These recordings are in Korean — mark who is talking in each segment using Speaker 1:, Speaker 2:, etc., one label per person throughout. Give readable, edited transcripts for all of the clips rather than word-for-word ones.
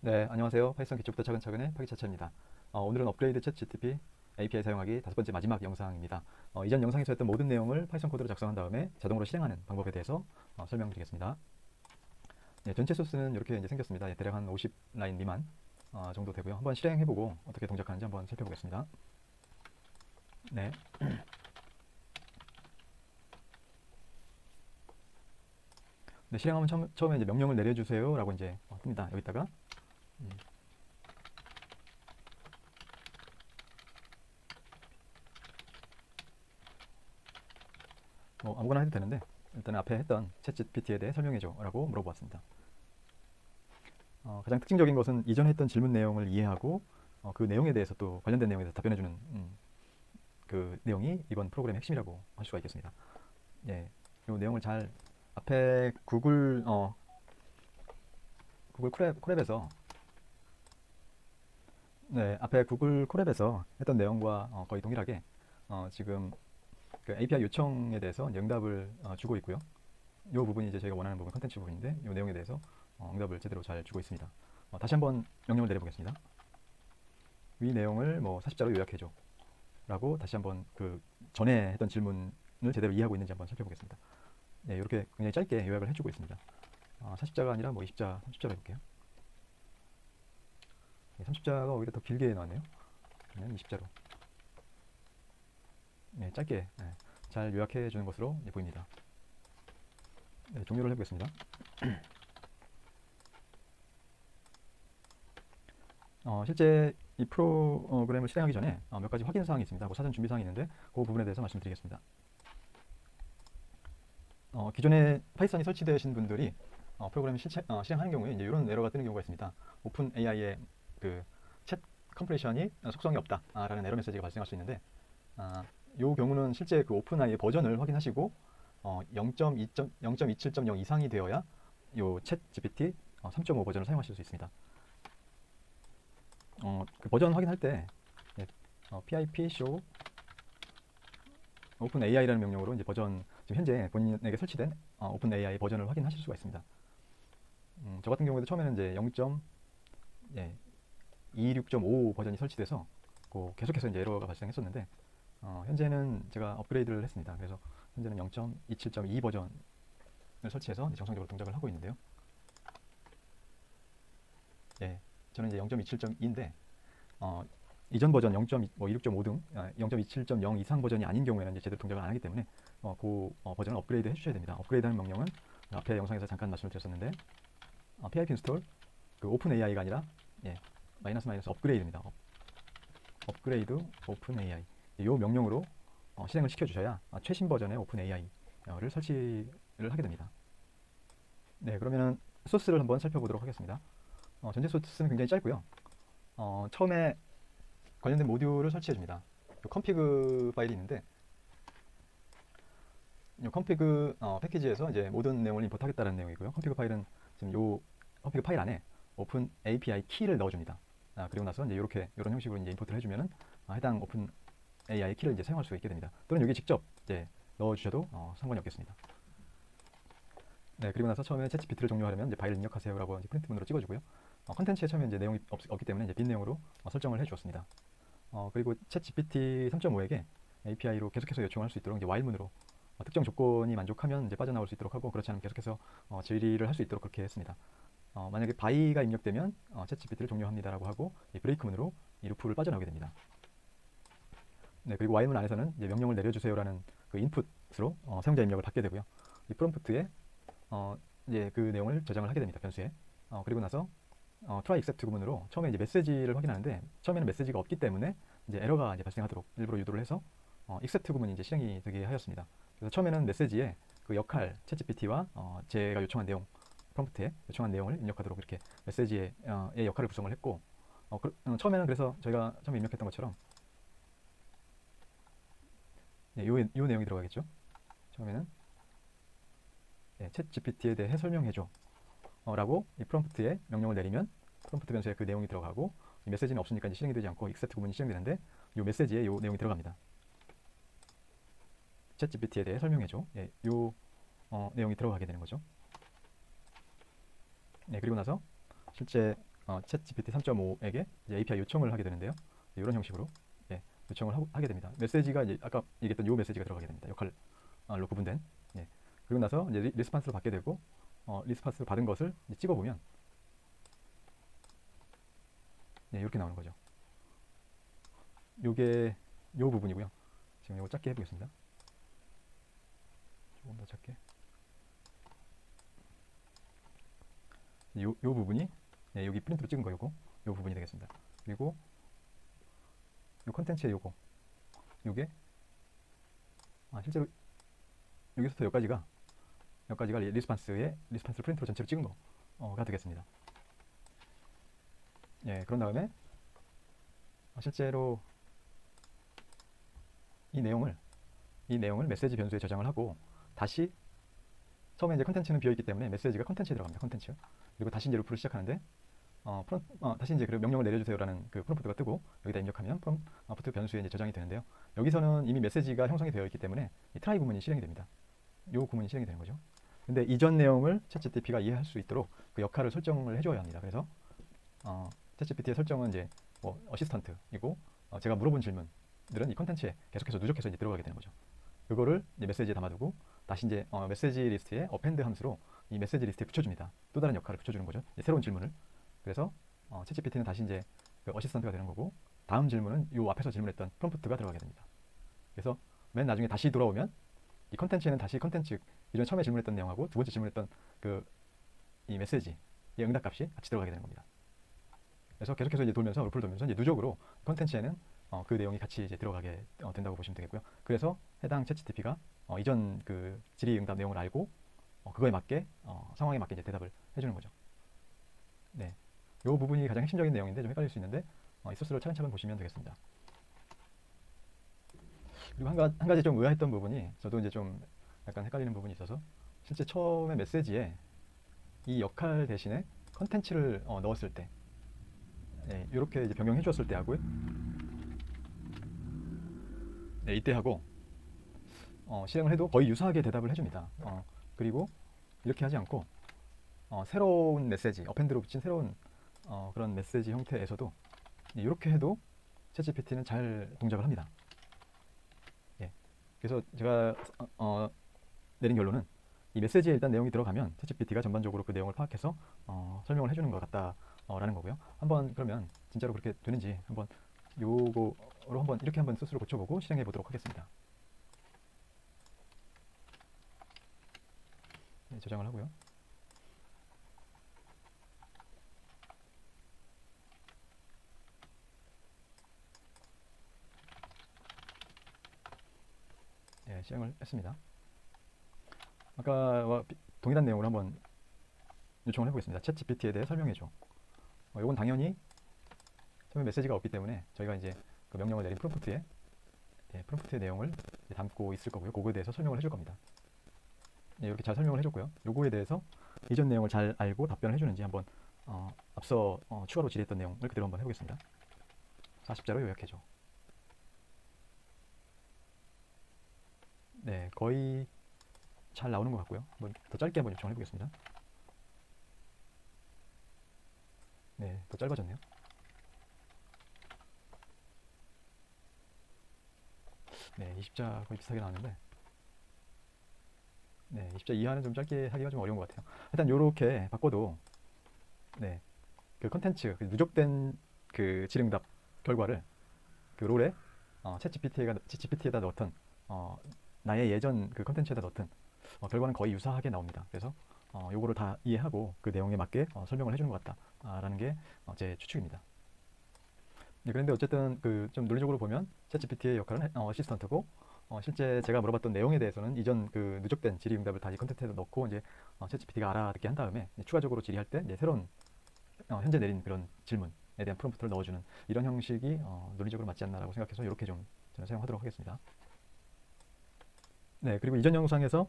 Speaker 1: 네, 안녕하세요. 파이썬 기초부터 차근차근의 파기차차입니다. 오늘은 업그레이드 챗 GTP API 사용하기 다섯 번째 마지막 영상입니다. 이전 영상에서 했던 모든 내용을 파이썬 코드로 작성한 다음에 자동으로 실행하는 방법에 대해서 설명드리겠습니다. 네, 전체 소스는 이렇게 이제 생겼습니다. 대략 한 50라인 미만 정도 되고요. 한번 실행해보고 어떻게 동작하는지 한번 살펴보겠습니다. 네, 네 실행하면 처음에 이제 명령을 내려주세요라고 이제 뜹니다. 여기다가 아무거나 해도 되는데 일단 앞에 했던 챗 GPT에 대해 설명해줘라고 물어보았습니다. 가장 특징적인 것은 이전에 했던 질문 내용을 이해하고 그 내용에 대해서 또 관련된 내용에 대해서 답변해주는 그 내용이 이번 프로그램의 핵심이라고 할 수가 있겠습니다. 예, 이 내용을 잘 앞에 구글 콜앱에서 네, 앞에 구글 콜앱에서 했던 내용과 거의 동일하게 지금 그 API 요청에 대해서 응답을 주고 있고요. 이 부분이 이제 저희가 원하는 부분 컨텐츠 부분인데 이 내용에 대해서 응답을 제대로 잘 주고 있습니다. 다시 한번 명령을 내려보겠습니다. 위 내용을 뭐 40자로 요약해줘 라고 다시 한번 그 전에 했던 질문을 제대로 이해하고 있는지 한번 살펴보겠습니다. 네, 이렇게 굉장히 짧게 요약을 해주고 있습니다. 40자가 아니라 뭐 20자, 30자로 해볼게요. 네, 30자가 오히려 더 길게 나왔네요. 그러면 20자로. 네, 짧게 잘 요약해 주는 것으로 보입니다. 네, 종료를 해보겠습니다. 실제 이 프로그램을 실행하기 전에 몇 가지 확인 사항이 있습니다. 그 사전 준비 사항이 있는데 그 부분에 대해서 말씀드리겠습니다. 기존에 파이썬이 설치되신 분들이 프로그램을 실행하는 경우에 이제 이런 에러가 뜨는 경우가 있습니다. 오픈 AI의 그 챗 컴프레션이 속성이 없다라는 에러 메시지가 발생할 수 있는데 이 경우는 실제 그 오픈 AI의 버전을 확인하시고 0.27.0 이상이 되어야 챗 GPT 3.5 버전을 사용하실 수 있습니다. 그 버전 확인할 때 pip show 오픈 AI라는 명령으로 이제 버전 지금 현재 본인에게 설치된 오픈 AI 버전을 확인하실 수가 있습니다. 저 같은 경우에도 처음에는 이제 0.26.5 버전이 설치돼서 계속해서 이제 에러가 발생했었는데 현재는 제가 업그레이드를 했습니다. 그래서 현재는 0.27.2 버전을 설치해서 정상적으로 동작을 하고 있는데요. 예, 저는 이제 0.27.2인데 이전 버전 0.26.5 등 0.27.0 이상 버전이 아닌 경우에는 이제 제대로 동작을 안 하기 때문에 그 버전을 업그레이드 해주셔야 됩니다. 업그레이드하는 명령은 앞에 영상에서 잠깐 말씀을 드렸었는데 pip install 그 오픈 AI가 아니라 마이너스 업그레이드입니다. 업그레이드 오픈 AI 이 명령으로 실행을 시켜주셔야 최신 버전의 오픈 AI를 설치를 하게 됩니다. 네, 그러면은 소스를 한번 살펴보도록 하겠습니다. 전체 소스는 굉장히 짧고요. 처음에 관련된 모듈을 설치해줍니다. config 파일이 있는데 이 config 패키지에서 이제 모든 내용을 임포트하겠다는 내용이고요. config 파일은 지금 이 config 파일 안에 오픈 API 키를 넣어줍니다. 그리고 나서 이제 이런 형식으로 이제 임포트를 해주면은 해당 오픈 AI 키를 이제 사용할 수 있게 됩니다. 또는 여기 직접 이제 넣어주셔도 상관이 없겠습니다. 네, 그리고 나서 처음에 챗 GPT를 종료하려면 이제 파일 입력하세요라고 이제 프린트 문으로 찍어주고요. 컨텐츠에 처음에 이제 내용이 없기 때문에 이제 빈 내용으로 설정을 해주었습니다. 그리고 챗 GPT 3.5에게 API로 계속해서 요청할 수 있도록 이제 while문으로 특정 조건이 만족하면 이제 빠져나올 수 있도록 하고 그렇지 않으면 계속해서 질의를 할 수 있도록 그렇게 했습니다. 만약에 by가 입력되면 챗 GPT를 종료합니다라고 하고 이 브레이크문으로 이 루프를 빠져나오게 됩니다. 네, 그리고 while문 안에서는 이제 명령을 내려주세요라는 그 인풋으로 사용자 입력을 받게 되고요. 이 프롬프트에 이제 그 내용을 저장을 하게 됩니다. 변수에. 그리고 나서 try except 구문으로 처음에 이제 메시지를 확인하는데 처음에는 메시지가 없기 때문에 이제 에러가 이제 발생하도록 일부러 유도를 해서 except 구문이 이제 실행이 되게 하였습니다. 그래서 처음에는 메시지에 그 역할 챗GPT와 제가 요청한 내용 프롬프트에 요청한 내용을 입력하도록 이렇게 메시지의 역할을 구성을 했고 처음에는 그래서 저희가 처음에 입력했던 것처럼 요 내용이 들어가겠죠. 처음에는 챗 GPT에 대해 설명해줘 라고 이 프롬프트에 명령을 내리면 프롬프트 변수에 그 내용이 들어가고 이 메시지는 없으니까 이제 실행이 되지 않고 except 구문이 실행되는데 이 메시지에 이 내용이 들어갑니다. 챗 GPT에 대해 설명해줘. 이 내용이 들어가게 되는 거죠. 네, 그리고 나서 실제 챗 GPT 3.5에게 API 요청을 하게 되는데요. 이런 형식으로 예, 요청을 하게 됩니다. 메시지가 이제 아까 얘기했던 요 메시지가 들어가게 됩니다. 역할로 구분된. 예. 그리고 나서 이제 리스판스를 받게 되고 리스판스를 받은 것을 이제 찍어보면 예, 이렇게 나오는 거죠. 요게 요 부분이고요. 지금 이거 작게 해보겠습니다. 조금 더 작게. 요 부분이 예, 여기 프린트로 찍은 거 요거 요 부분이 되겠습니다. 그리고 요 컨텐츠의 요게 실제로 여기서부터 여기까지가 리스판스를 프린트로 전체로 찍은 거가 되겠습니다. 예, 그런 다음에 실제로 이 내용을 메시지 변수에 저장을 하고 다시 처음에 이제 컨텐츠는 비어 있기 때문에 메시지가 컨텐츠에 들어갑니다. 컨텐츠. 그리고 다시 이제 루프를 시작하는데 다시 이제 그 명령을 내려주세요라는 그 프롬프트가 뜨고 여기다 입력하면 프롬프트 변수에 이제 저장이 되는데요. 여기서는 이미 메시지가 형성이 되어 있기 때문에 이 트라이 구문이 실행이 됩니다. 요 구문이 실행이 되는 거죠. 근데 이전 내용을 챗GPT가 이해할 수 있도록 그 역할을 설정을 해줘야 합니다. 그래서 챗GPT의 설정은 이제 뭐 어시스턴트이고 제가 물어본 질문들은 이 컨텐츠에 계속해서 누적해서 이제 들어가게 되는 거죠. 그거를 이제 메시지에 담아두고 다시 이제 메시지 리스트에 어펜드 함수로 이 메시지 리스트에 붙여줍니다. 또 다른 역할을 붙여주는 거죠. 새로운 질문을. 그래서 챗GPT는 다시 이제 그 어시스턴트가 되는 거고 다음 질문은 요 앞에서 질문했던 프롬프트가 들어가게 됩니다. 그래서 맨 나중에 다시 돌아오면 이 컨텐츠에는 다시 컨텐츠 이전 처음에 질문했던 내용하고 두 번째 질문했던 그 이 메시지의 응답값이 같이 들어가게 되는 겁니다. 그래서 계속해서 이제 돌면서 루프를 돌면서 이제 누적으로 컨텐츠에는 그 내용이 같이 이제 들어가게 된다고 보시면 되겠고요. 그래서 해당 챗GPT가 이전 그 질의응답 내용을 알고 그거에 맞게 상황에 맞게 이제 대답을 해주는 거죠. 네, 이 부분이 가장 핵심적인 내용인데 좀 헷갈릴 수 있는데 이 소스를 차근차근 보시면 되겠습니다. 그리고 한 가지 좀 의아했던 부분이 저도 이제 좀 약간 헷갈리는 부분이 있어서 실제 처음에 메시지에 이 역할 대신에 컨텐츠를 넣었을 때 이렇게 이제 변경해 주었을 때 하고요. 네, 이때 하고 실행을 해도 거의 유사하게 대답을 해줍니다. 그리고 이렇게 하지 않고 새로운 메시지, 어펜드로 붙인 새로운 그런 메시지 형태에서도 이렇게 해도 챗GPT는 잘 동작을 합니다. 예. 그래서 제가 내린 결론은 이 메시지에 일단 내용이 들어가면 챗GPT가 전반적으로 그 내용을 파악해서 설명을 해주는 것 같다라는 거고요. 한번 그러면 진짜로 그렇게 되는지 한번 요거로 이렇게 한번 스스로 고쳐보고 실행해 보도록 하겠습니다. 네, 저장을 하고요. 네, 실행을 했습니다. 아까와 동일한 내용으로 한번 요청을 해보겠습니다. 챗 GPT에 대해 설명해줘. 이건 당연히 처음에 메시지가 없기 때문에 저희가 이제 그 명령을 내린 프롬프트의 내용을 담고 있을 거고요. 그거에 대해서 설명을 해줄 겁니다. 네, 이렇게 잘 설명을 해줬고요. 요거에 대해서 이전 내용을 잘 알고 답변을 해주는지 한번 앞서 추가로 질의했던 내용을 그대로 한번 해보겠습니다. 40자로 요약해줘. 네, 거의 잘 나오는 것 같고요. 한번 더 짧게 한번 요청을 해보겠습니다. 네, 더 짧아졌네요. 네, 20자 거의 비슷하게 나왔는데 네, 20자 이하는 좀 짧게 하기가 좀 어려운 것 같아요. 일단 요렇게 바꿔도 네, 그 컨텐츠, 그 누적된 그 질응답 결과를 그 롤에 챗GPT에다 넣었던 나의 예전 그 컨텐츠에다 넣었던 결과는 거의 유사하게 나옵니다. 그래서 요거를 다 이해하고 그 내용에 맞게 설명을 해주는 것 같다라는 게 제 추측입니다. 네, 그런데 어쨌든 그 좀 논리적으로 보면 챗GPT의 역할은 어시스턴트고 실제 제가 물어봤던 내용에 대해서는 이전 그 누적된 질의응답을 다시 컨텐츠에다 넣고 이제 챗GPT가 알아듣게 한 다음에 추가적으로 질의할 때 이제 새로운 현재 내린 그런 질문에 대한 프롬프트를 넣어주는 이런 형식이 논리적으로 맞지 않나라고 생각해서 이렇게 좀 저는 사용하도록 하겠습니다. 네, 그리고 이전 영상에서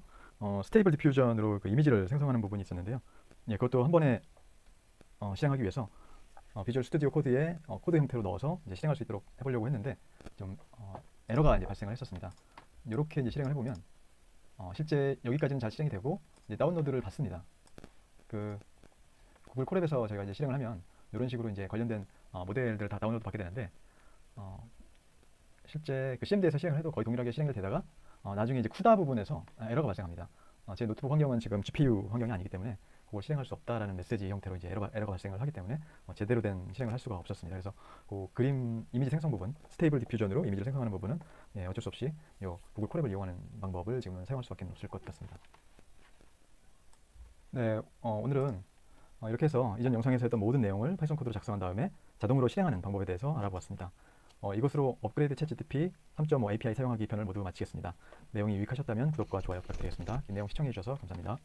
Speaker 1: 스테이블 디퓨전으로 그 이미지를 생성하는 부분이 있었는데요. 예, 그것도 한 번에 실행하기 위해서 비주얼 스튜디오 코드에 코드 형태로 넣어서 이제 실행할 수 있도록 해보려고 했는데 좀 에러가 이제 발생을 했었습니다. 이렇게 이제 실행을 해보면 실제 여기까지는 잘 실행이 되고 이제 다운로드를 받습니다. 그 구글 콜앱에서 제가 이제 실행을 하면 이런 식으로 이제 관련된 모델들을 다 다운로드 받게 되는데 어, 실제 그 CMD에서 실행을 해도 거의 동일하게 실행이 되다가 나중에 이제 쿠다 부분에서 에러가 발생합니다. 제 노트북 환경은 지금 GPU 환경이 아니기 때문에 그걸 실행할 수 없다라는 메시지 형태로 이제 에러가 발생을 하기 때문에 제대로 된 실행을 할 수가 없었습니다. 그래서 그 그림 이미지 생성 부분, 스테이블 디퓨전으로 이미지를 생성하는 부분은 어쩔 수 없이 요 구글 콜앱을 이용하는 방법을 지금은 사용할 수밖에 없을 것 같습니다. 네, 오늘은 이렇게 해서 이전 영상에서 했던 모든 내용을 파이썬 코드로 작성한 다음에 자동으로 실행하는 방법에 대해서 알아보았습니다. 이것으로 업그레이드 챗GPT 3.5 API 사용하기 편을 모두 마치겠습니다. 내용이 유익하셨다면 구독과 좋아요 부탁드리겠습니다. 긴 내용 시청해주셔서 감사합니다.